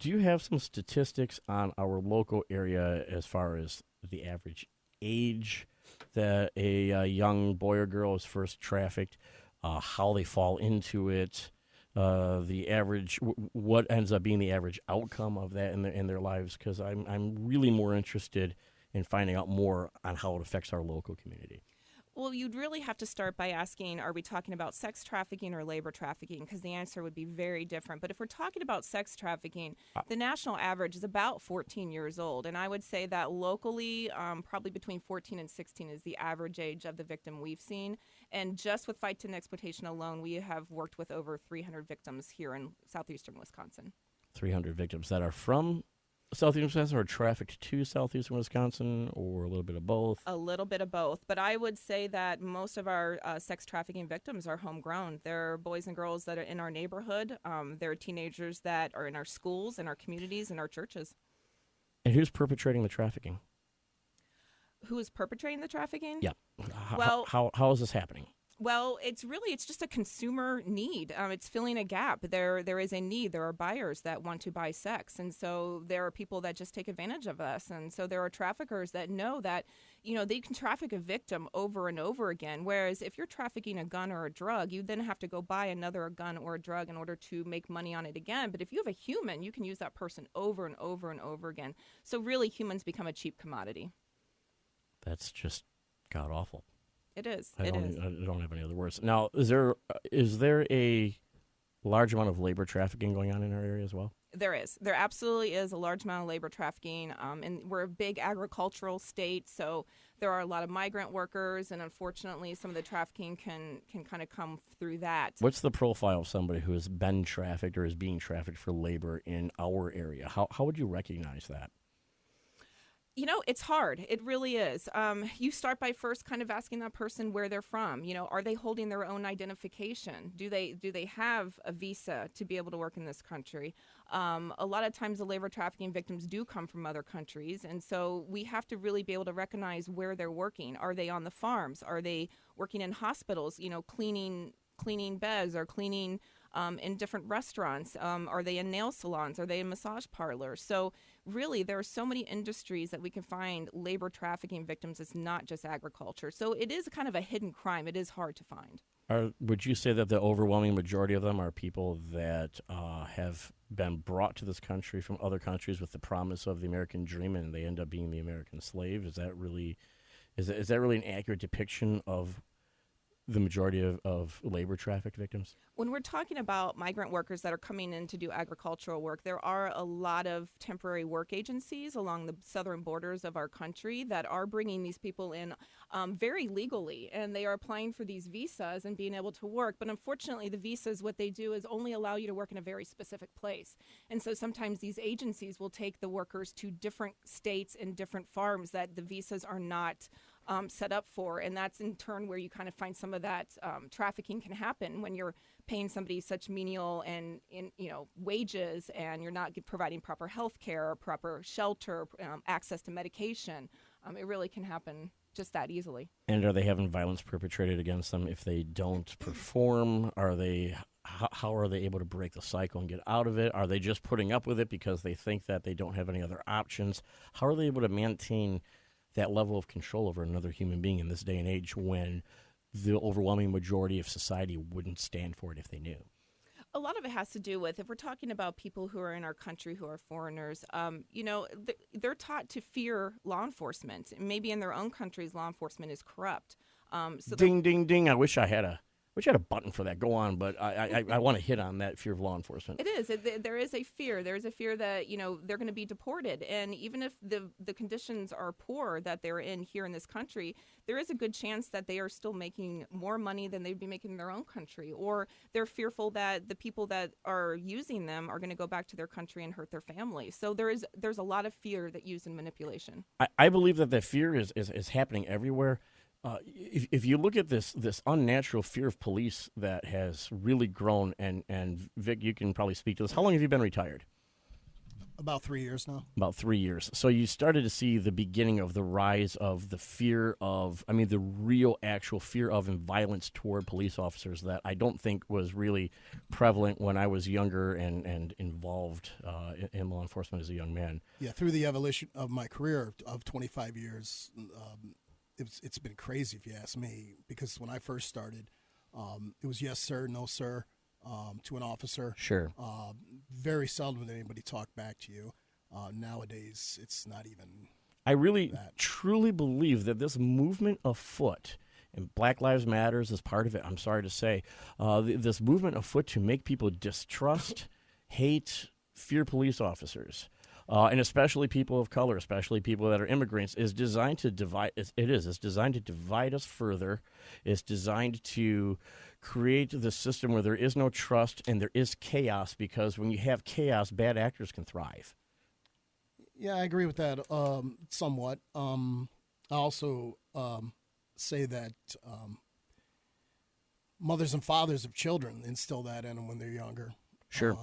Do you have some statistics on our local area as far as the average age that a young boy or girl is first trafficked, how they fall into it, the average, what ends up being the average outcome of that in their lives? Because I'm really more interested in finding out more on how it affects our local community. Well, you'd really have to start by asking, are we talking about sex trafficking or labor trafficking? Because the answer would be very different. But if we're talking about sex trafficking, the national average is about 14 years old. And I would say that locally, probably between 14 and 16 is the average age of the victim we've seen. And just with Fight to End Exploitation alone, we have worked with over 300 victims here in southeastern Wisconsin. 300 victims that are from Southeastern Wisconsin or trafficked to Southeastern Wisconsin, or a little bit of both? A little bit of both. But I would say that most of our sex trafficking victims are homegrown. They're boys and girls that are in our neighborhood. They're teenagers that are in our schools, in our communities, in our churches. And who's perpetrating the trafficking? Who is perpetrating the trafficking? Yeah. Well, how is this happening? Well, it's just a consumer need. It's filling a gap. There is a need. There are buyers that want to buy sex, and so there are people that just take advantage of us. And so there are traffickers that know that, they can traffic a victim over and over again. Whereas if you're trafficking a gun or a drug, you then have to go buy another gun or a drug in order to make money on it again. But if you have a human, you can use that person over and over and over again. So really, humans become a cheap commodity. That's just god awful. It is. I don't have any other words. Now, is there a large amount of labor trafficking going on in our area as well? There is. There absolutely is a large amount of labor trafficking. And we're a big agricultural state, so there are a lot of migrant workers, and unfortunately, some of the trafficking can kind of come through that. What's the profile of somebody who has been trafficked or is being trafficked for labor in our area? How would you recognize that? It's hard. It really is. You start by first kind of asking that person where they're from. Are they holding their own identification? Do they have a visa to be able to work in this country? A lot of times the labor trafficking victims do come from other countries, and so we have to really be able to recognize where they're working. Are they on the farms? Are they working in hospitals, cleaning beds or cleaning in different restaurants? Are they in nail salons? Are they in massage parlors? So really, there are so many industries that we can find labor trafficking victims. It's not just agriculture. So it is kind of a hidden crime. It is hard to find. Would you say that the overwhelming majority of them are people that have been brought to this country from other countries with the promise of the American dream, and they end up being the American slave? Is that really an accurate depiction of the majority of labor trafficked victims? When we're talking about migrant workers that are coming in to do agricultural work, there are a lot of temporary work agencies along the southern borders of our country that are bringing these people in very legally, and they are applying for these visas and being able to work. But unfortunately, the visas, what they do is only allow you to work in a very specific place. And so sometimes these agencies will take the workers to different states and different farms that the visas are not set up for, and that's in turn where you kind of find some of that trafficking can happen when you're paying somebody such menial and wages, and you're not providing proper health care, proper shelter, access to medication. It really can happen just that easily. And are they having violence perpetrated against them if they don't perform? How are they able to break the cycle and get out of it? Are they just putting up with it because they think that they don't have any other options? How are they able to maintain that level of control over another human being in this day and age when the overwhelming majority of society wouldn't stand for it if they knew? A lot of it has to do with, if we're talking about people who are in our country who are foreigners, they're taught to fear law enforcement. Maybe in their own countries, law enforcement is corrupt. Ding, ding, ding. I wish I had a button for that. Go on, but I want to hit on that fear of law enforcement. It is. There is a fear. There is a fear that, they're going to be deported. And even if the conditions are poor that they're in here in this country, there is a good chance that they are still making more money than they'd be making in their own country. Or they're fearful that the people that are using them are going to go back to their country and hurt their family. So there's a lot of fear that used in manipulation. I believe that fear is happening everywhere. If you look at this unnatural fear of police that has really grown, and Vic, you can probably speak to this. How long have you been retired? About 3 years now. About 3 years. So you started to see the beginning of the rise of the fear of, the real actual fear of and violence toward police officers that I don't think was really prevalent when I was younger and involved in law enforcement as a young man. Yeah, through the evolution of my career of 25 years, it's been crazy if you ask me, because when I first started, it was yes, sir, no, sir, to an officer. Sure. Very seldom did anybody talk back to you. Nowadays, it's not even. I really truly believe that this movement afoot, and Black Lives Matters is part of it, I'm sorry to say, this movement afoot to make people distrust, hate, fear police officers, and especially people of color, especially people that are immigrants, is designed to divide. It's designed to divide us further. It's designed to create this system where there is no trust and there is chaos, because when you have chaos, bad actors can thrive. Yeah, I agree with that somewhat. I also say that mothers and fathers of children instill that in them when they're younger. Sure.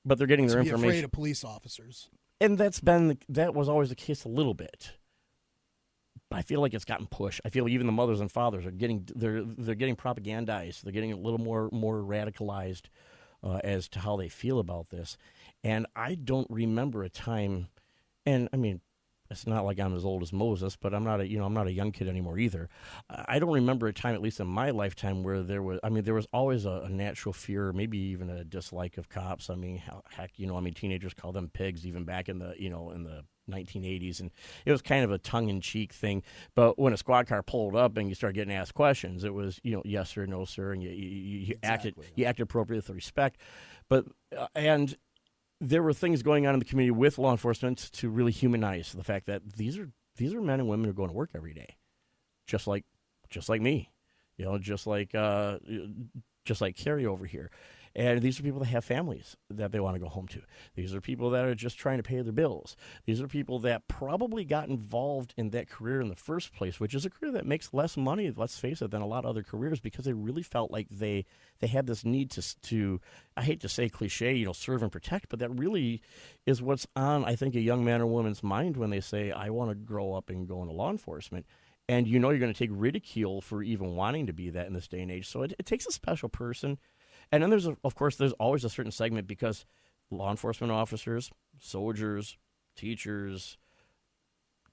But they're getting their to be information. afraid of police officers. And that was always the case a little bit. But I feel like it's gotten pushed. I feel even the mothers and fathers are getting propagandized. They're getting a little more radicalized as to how they feel about this. And I don't remember a time, and it's not like I'm as old as Moses, but I'm not a young kid anymore either. I don't remember a time, at least in my lifetime, where there was always a natural fear, maybe even a dislike of cops. Heck, teenagers call them pigs even back in the 1980s, and it was kind of a tongue-in-cheek thing. But when a squad car pulled up and you started getting asked questions, it was yes sir, no sir, and you acted appropriately with respect. But and there were things going on in the community with law enforcement to really humanize the fact that these are men and women who are going to work every day, just like me, just like Carrie over here. And these are people that have families that they want to go home to. These are people that are just trying to pay their bills. These are people that probably got involved in that career in the first place, which is a career that makes less money, let's face it, than a lot of other careers, because they really felt like they had this need to, I hate to say cliche, serve and protect, but that really is what's on, I think, a young man or woman's mind when they say, I want to grow up and go into law enforcement. And you're going to take ridicule for even wanting to be that in this day and age. So it takes a special person. And then there's always a certain segment, because law enforcement officers, soldiers, teachers,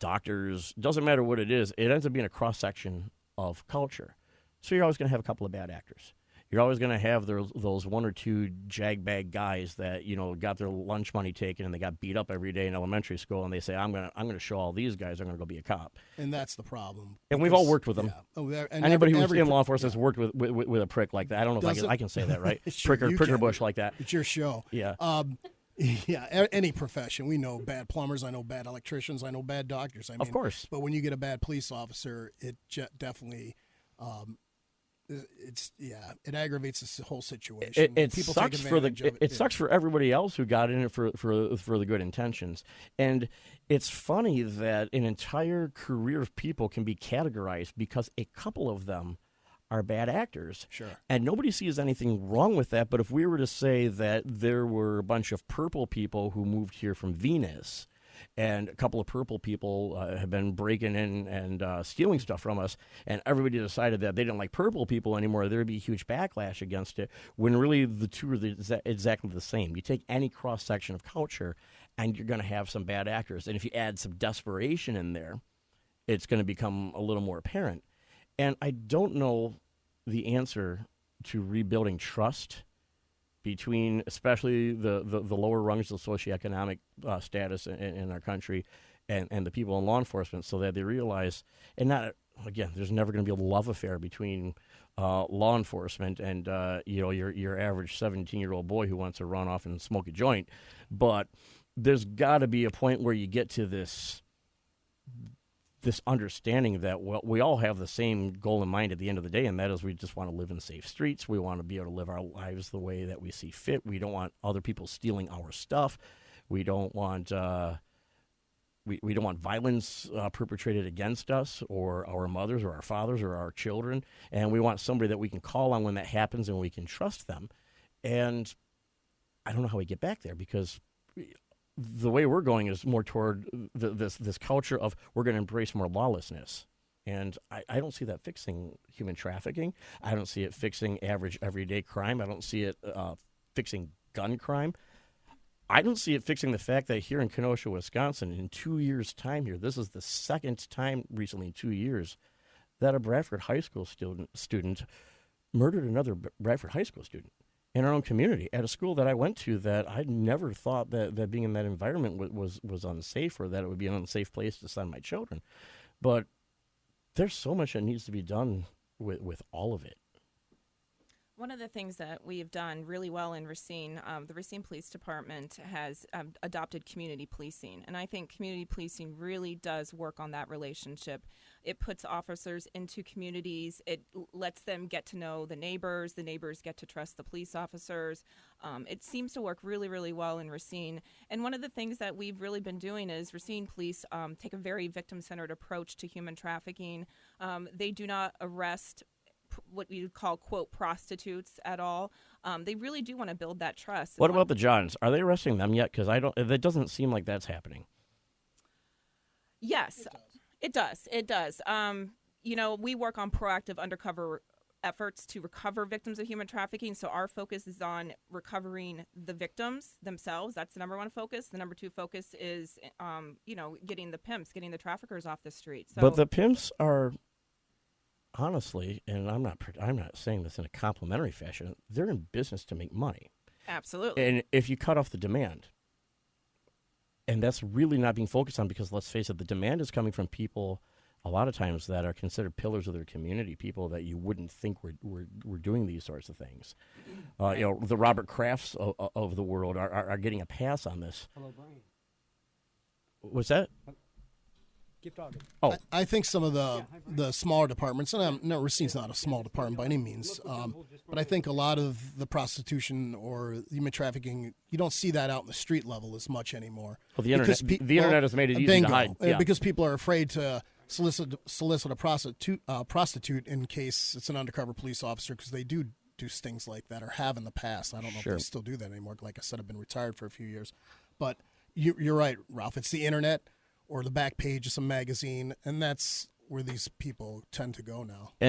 doctors, doesn't matter what it is, it ends up being a cross-section of culture. So you're always going to have a couple of bad actors. You're always going to have those one or two jagbag guys that got their lunch money taken and they got beat up every day in elementary school, and they say, I'm going to show all these guys I'm going to go be a cop. And that's the problem. And we've all worked with them. Yeah. And anybody who's in law enforcement has worked with a prick like that. I don't know if I can say that, right? Sure, pricker bush like that. It's your show. Yeah. Any profession. We know bad plumbers. I know bad electricians. I know bad doctors. Of course. But when you get a bad police officer, it definitely it aggravates this whole situation. It sucks for everybody else who got in it for the good intentions. And it's funny that an entire career of people can be categorized because a couple of them are bad actors. Sure. And nobody sees anything wrong with that. But if we were to say that there were a bunch of purple people who moved here from Venus, and a couple of purple people have been breaking in and stealing stuff from us, and everybody decided that they didn't like purple people anymore, there would be a huge backlash against it, when really the two are exactly the same. You take any cross-section of culture, and you're going to have some bad actors. And if you add some desperation in there, it's going to become a little more apparent. And I don't know the answer to rebuilding trust between especially the lower rungs of socioeconomic status in our country and the people in law enforcement, so that they realize, and not, again, there's never going to be a love affair between law enforcement and your average 17-year-old boy who wants to run off and smoke a joint. But there's got to be a point where you get to this understanding that, well, we all have the same goal in mind at the end of the day, and that is we just want to live in safe streets. We want to be able to live our lives the way that we see fit. We don't want other people stealing our stuff. We don't want we don't want violence perpetrated against us or our mothers or our fathers or our children. And we want somebody that we can call on when that happens and we can trust them. And I don't know how we get back there, because the way we're going is more toward this culture of we're going to embrace more lawlessness. And I don't see that fixing human trafficking. I don't see it fixing average everyday crime. I don't see it fixing gun crime. I don't see it fixing the fact that here in Kenosha, Wisconsin, in 2 years' time here, this is the second time recently in 2 years that a Bradford High School student murdered another Bradford High School student in our own community at a school that I went to that I never thought that being in that environment was unsafe, or that it would be an unsafe place to send my children. But there's so much that needs to be done with all of it. One of the things that we have done really well in Racine, the Racine Police Department has adopted community policing. And I think community policing really does work on that relationship. It puts officers into communities. It lets them get to know the neighbors. The neighbors get to trust the police officers. It seems to work really, really well in Racine. And one of the things that we've really been doing is Racine Police take a very victim-centered approach to human trafficking. They do not arrest what you call, quote, prostitutes at all. They really do want to build that trust. What about the Johns? Are they arresting them yet? Because it doesn't seem like that's happening. Yes, it does. It does. We work on proactive undercover efforts to recover victims of human trafficking. So our focus is on recovering the victims themselves. That's the number one focus. The number two focus is, getting the pimps, getting the traffickers off the street. So, but the pimps are, honestly, and I'm not saying this in a complimentary fashion, they're in business to make money. Absolutely. And if you cut off the demand, and that's really not being focused on, because let's face it, the demand is coming from people a lot of times that are considered pillars of their community, people that you wouldn't think were doing these sorts of things. The Robert Crafts of the world are getting a pass on this. Hello, Brian. What's that? Keep talking. Oh, I think some of the smaller departments, and Racine's not a small department by any means, but I think a lot of the prostitution or human trafficking, you don't see that out in the street level as much anymore. well, the internet has made it easy bingo, to hide. Yeah. because people are afraid to solicit a prostitute in case it's an undercover police officer, because they do things like that, or have in the past. I don't know Sure. if they still do that anymore. Like I said, I've been retired for a few years. But you're right, Ralph. It's the internet or the back page of some magazine, and that's where these people tend to go now. And